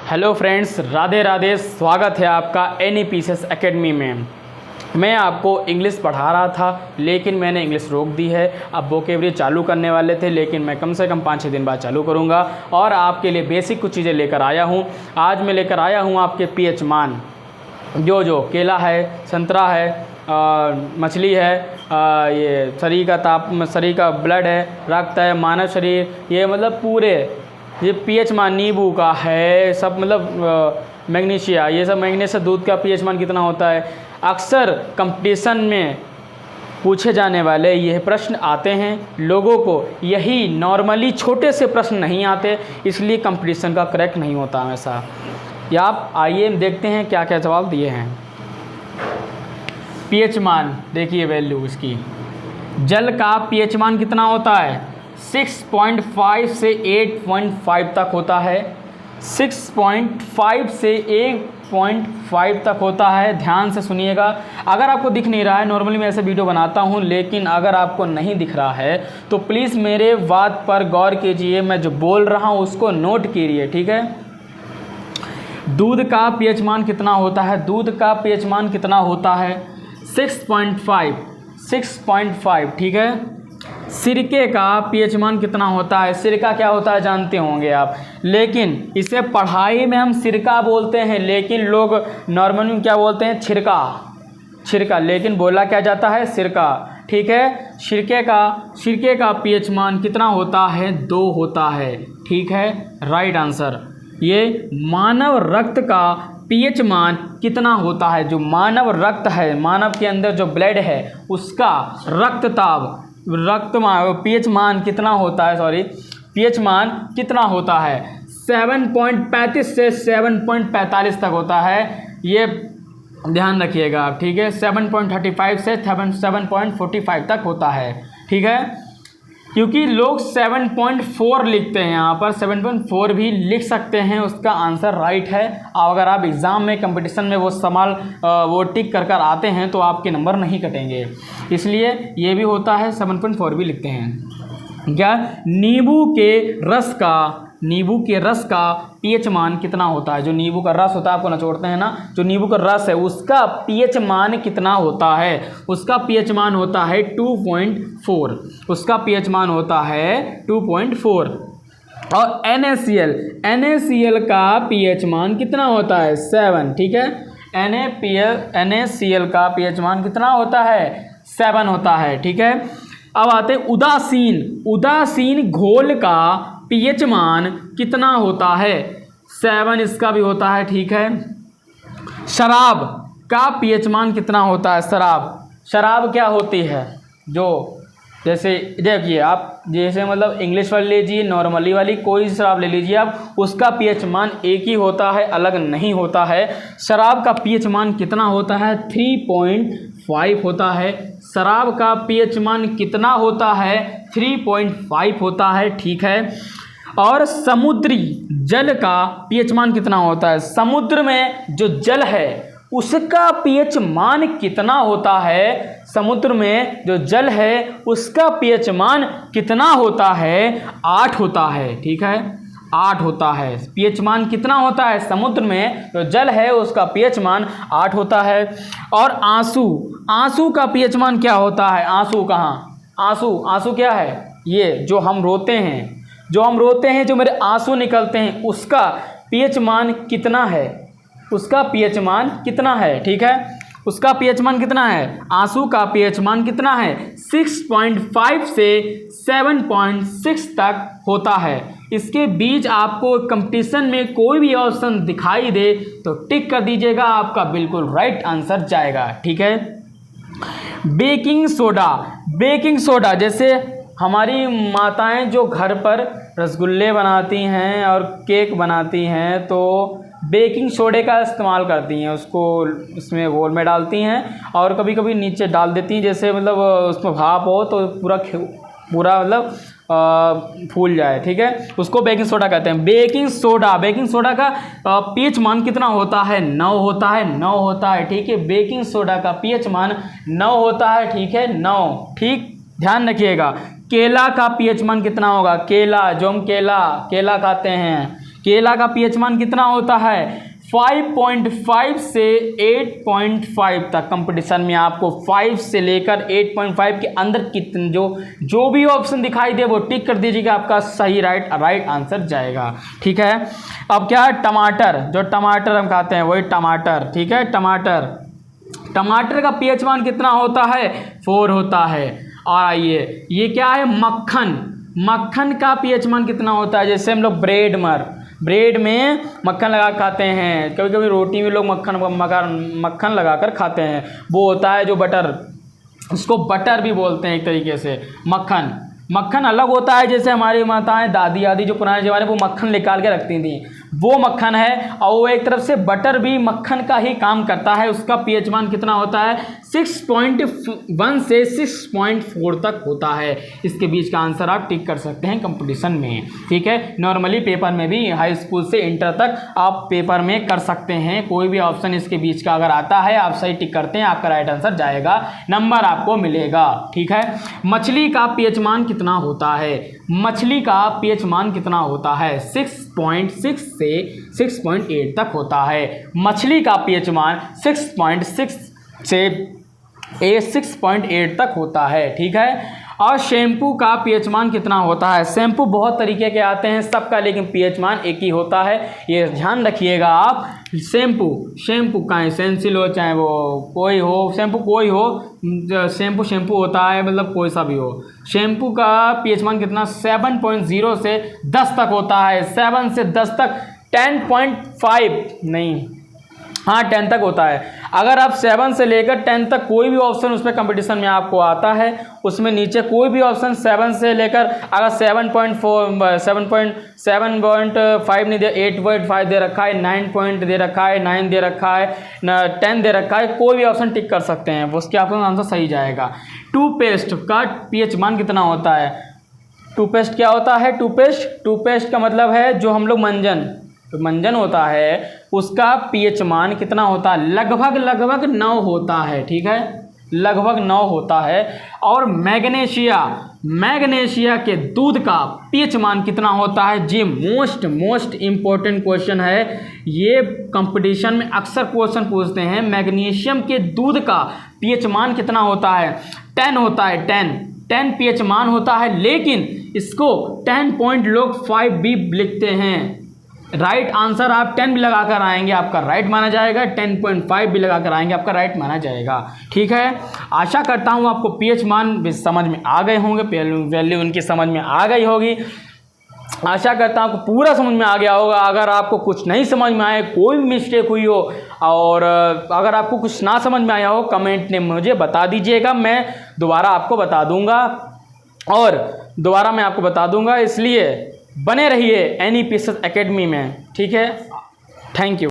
Hello friends, Radhe Radhe. स्वागत है आपका NEPCS एकेडमी में। मैं आपको इंग्लिश पढ़ा रहा था लेकिन मैंने इंग्लिश रोक दी है। अब वोकेबलरी चालू करने वाले थे लेकिन मैं कम से कम 5-6 दिन बाद चालू करूंगा और आपके लिए बेसिक कुछ चीज़ें लेकर आया हूं। आज मैं लेकर आया हूं आपके पीएच मान, जो केला है, संतरा है, मछली है, ये शरीर का ब्लड है, रक्त है, मानव शरीर, ये मतलब पूरे ये पीएच मान नींबू का है, सब मतलब मैग्नीशिया, ये सब मैग्नीशिया दूध का पीएच मान कितना होता है। अक्सर कंपटीशन में पूछे जाने वाले यह प्रश्न आते हैं। लोगों को यही नॉर्मली छोटे से प्रश्न नहीं आते, इसलिए कंपटीशन का करेक्ट नहीं होता हमेशा। या आप आइए देखते हैं क्या क्या जवाब दिए हैं। पीएच मान देखिए, वैल्यू इसकी, जल का पीएच मान कितना होता है? 6.5 से 8.5 तक होता है। 6.5 से 8.5 तक होता है। ध्यान से सुनिएगा। अगर आपको दिख नहीं रहा है, नॉर्मली मैं ऐसे वीडियो बनाता हूं, लेकिन अगर आपको नहीं दिख रहा है तो प्लीज़ मेरे बात पर गौर कीजिए। मैं जो बोल रहा हूं उसको नोट कीजिए, ठीक है। दूध का पीएच मान कितना होता है? दूध का पीएच मान कितना होता है? 6.5, ठीक है। सिरके का पीएच मान कितना होता है? सिरका क्या होता है जानते होंगे आप, लेकिन इसे पढ़ाई में हम सिरका बोलते हैं, लेकिन लोग नॉर्मली क्या बोलते हैं? छिरका, लेकिन बोला क्या जाता है? सिरका, ठीक है। सिरके का पीएच मान कितना होता है? 2 होता है, ठीक है, राइट आंसर। ये मानव रक्त का पीएच मान कितना होता है? जो मानव रक्त है, मानव के अंदर जो ब्लड है, उसका पीएच मान कितना होता है? पीएच मान कितना होता है? 7.35 से 7.45 तक होता है। ये ध्यान रखिएगा आप, ठीक है। 7.35 से 7.45 तक होता है, ठीक है। क्योंकि लोग 7.4 लिखते हैं, यहाँ पर 7.4 भी लिख सकते हैं, उसका आंसर राइट है। अगर आप एग्ज़ाम में कंपटीशन में वो टिक कर आते हैं तो आपके नंबर नहीं कटेंगे, इसलिए ये भी होता है, 7.4 भी लिखते हैं। क्या? नींबू के रस का पीएच मान कितना होता है? जो नींबू का रस होता है, आपको नचोड़ते हैं ना, जो नींबू का रस है उसका पीएच मान कितना होता है? उसका पीएच मान होता है 2.4। उसका पीएच मान होता है 2.4। और NaCl का पीएच मान कितना होता है? 7, ठीक है। NaCl का पीएच मान कितना होता है? 7 होता है, ठीक है। अब आते हैं उदासीन घोल का पीएच मान कितना होता है? 7 इसका भी होता है, ठीक है। शराब का पीएच मान कितना होता है? शराब क्या होती है? जैसे देखिए आप, जैसे मतलब इंग्लिश वाली लीजिए, नॉर्मली वाली कोई शराब ले लीजिए आप, उसका पीएच मान एक ही होता है, अलग नहीं होता है। शराब का पीएच मान कितना होता है? 3.5 होता है। शराब का पीएच मान कितना होता है? 3.5 होता है, ठीक है। और समुद्री जल का पीएच मान कितना होता है? समुद्र में जो जल है उसका पीएच मान कितना होता है? समुद्र में जो जल है उसका पीएच मान कितना होता है? 8 होता है, ठीक है, 8 होता है। पीएच मान कितना होता है? समुद्र में जो जल है उसका पीएच मान 8 होता है। और आंसू का पीएच मान क्या होता है? आंसू क्या है? ये जो हम रोते हैं, जो मेरे आंसू निकलते हैं, उसका पीएच मान कितना है? उसका पीएच मान कितना है, ठीक है। उसका पीएच मान कितना है? आंसू का पीएच मान कितना है? 6.5 से 7.6 तक होता है। इसके बीच आपको कंपटीशन में कोई भी ऑप्शन दिखाई दे तो टिक कर दीजिएगा, आपका बिल्कुल राइट आंसर जाएगा, ठीक है। बेकिंग सोडा, जैसे हमारी माताएं जो घर पर रसगुल्ले बनाती हैं और केक बनाती हैं तो बेकिंग सोडे का इस्तेमाल करती हैं, उसको उसमें घोल में डालती हैं और कभी कभी नीचे डाल देती हैं, जैसे मतलब उसमें भाप हो तो पूरा मतलब फूल जाए, ठीक है, उसको बेकिंग सोडा कहते हैं। बेकिंग सोडा का पीएच मान कितना होता है? 9 होता है, ठीक है। बेकिंग सोडा का पीएच मान 9 होता है, ठीक है, 9, ठीक, ध्यान रखिएगा। केला का पीएच मान कितना होगा? केला, जो हम केला खाते हैं, केला का पीएच मान कितना होता है 5.5 से 8.5 तक। कंपटीशन में आपको 5 से लेकर 8.5 के अंदर कितने जो भी ऑप्शन दिखाई दे वो टिक कर दीजिएगा, आपका सही राइट आंसर जाएगा। ठीक है, अब क्या है, टमाटर, जो टमाटर हम खाते हैं वही टमाटर। ठीक है, टमाटर का पीएच मान कितना होता है 4 होता है। और आइए ये क्या है, मक्खन का पीएच मान कितना होता है। जैसे हम लोग ब्रेड में मक्खन लगा खाते हैं, कभी कभी रोटी में लोग मक्खन लगा कर खाते हैं, वो होता है जो बटर, उसको बटर भी बोलते हैं एक तरीके से। मक्खन अलग होता है, जैसे हमारी माताएं दादी आदि जो पुराने ज़माने वो मक्खन निकाल के रखती थी, वो मक्खन है। और वो एक तरफ से बटर भी मक्खन का ही काम करता है। उसका पीएच मान कितना होता है 6.1 से 6.4 तक होता है। इसके बीच का आंसर आप टिक कर सकते हैं कंपटीशन में। ठीक है, नॉर्मली पेपर में भी हाई स्कूल से इंटर तक आप पेपर में कर सकते हैं। कोई भी ऑप्शन इसके बीच का अगर आता है आप सही टिक करते हैं, आपका राइट आंसर जाएगा, नंबर आपको मिलेगा। ठीक है, मछली का पीएच मान कितना होता है, मछली का पीएच मान कितना होता है 6.6 से 6.8 तक होता है। मछली का पीएच मान 6.6 से 6.8 तक होता है। ठीक है, और शैम्पू का पीएच मान कितना होता है। शैम्पू बहुत तरीके के आते हैं सबका, लेकिन पीएच मान एक ही होता है, ये ध्यान रखिएगा आप। शैम्पू का है, सेंसिल हो चाहे वो कोई हो, शैम्पू कोई हो, शैम्पू होता है, मतलब कोई सा भी हो। शैम्पू का पीएच मान कितना 7.0 से 10 तक होता है। 7 से 10 तक 10.5 नहीं, हाँ 10 तक होता है। अगर आप 7 से लेकर 10 तक कोई भी ऑप्शन उसमें कंपटीशन में आपको आता है, उसमें नीचे कोई भी ऑप्शन 7 से लेकर अगर 7.5 नहीं दे, 8.5 दे रखा है, 9 पॉइंट दे रखा है, 9 दे रखा है, 10 दे रखा है, कोई भी ऑप्शन टिक कर सकते हैं, उसके आपका आंसर सही जाएगा। टूथपेस्ट का पीएच मान कितना होता है। टूथपेस्ट क्या होता है, टूथपेस्ट का मतलब है जो हम लोग मंजन होता है उसका पीएच मान कितना होता है, लगभग 9 होता है। ठीक है, लगभग 9 होता है। और मैग्नीशिया के दूध का पीएच मान कितना होता है जी, मोस्ट इम्पोर्टेंट क्वेश्चन है ये, कंपटीशन में अक्सर क्वेश्चन पूछते हैं। मैग्नीशियम के दूध का पीएच मान कितना होता है 10 होता है। 10 पीएच मान होता है, लेकिन इसको 10.5 भी लिखते हैं। राइट आंसर आप 10 भी लगा कर आएंगे आपका राइट माना जाएगा, 10.5 भी लगा कर आएंगे आपका राइट माना जाएगा। ठीक है, आशा करता हूँ आपको पीएच मान भी समझ में आ गए होंगे, वैल्यू उनकी समझ में आ गई होगी। आशा करता हूँ आपको पूरा समझ में आ गया होगा। अगर आपको कुछ नहीं समझ में आए, कोई भी मिस्टेक हुई हो, और अगर आपको कुछ ना समझ में आया हो, कमेंट में मुझे बता दीजिएगा, मैं दोबारा आपको बता दूंगा। इसलिए बने रहिए NEPSS एकेडमी में। ठीक है, थैंक यू।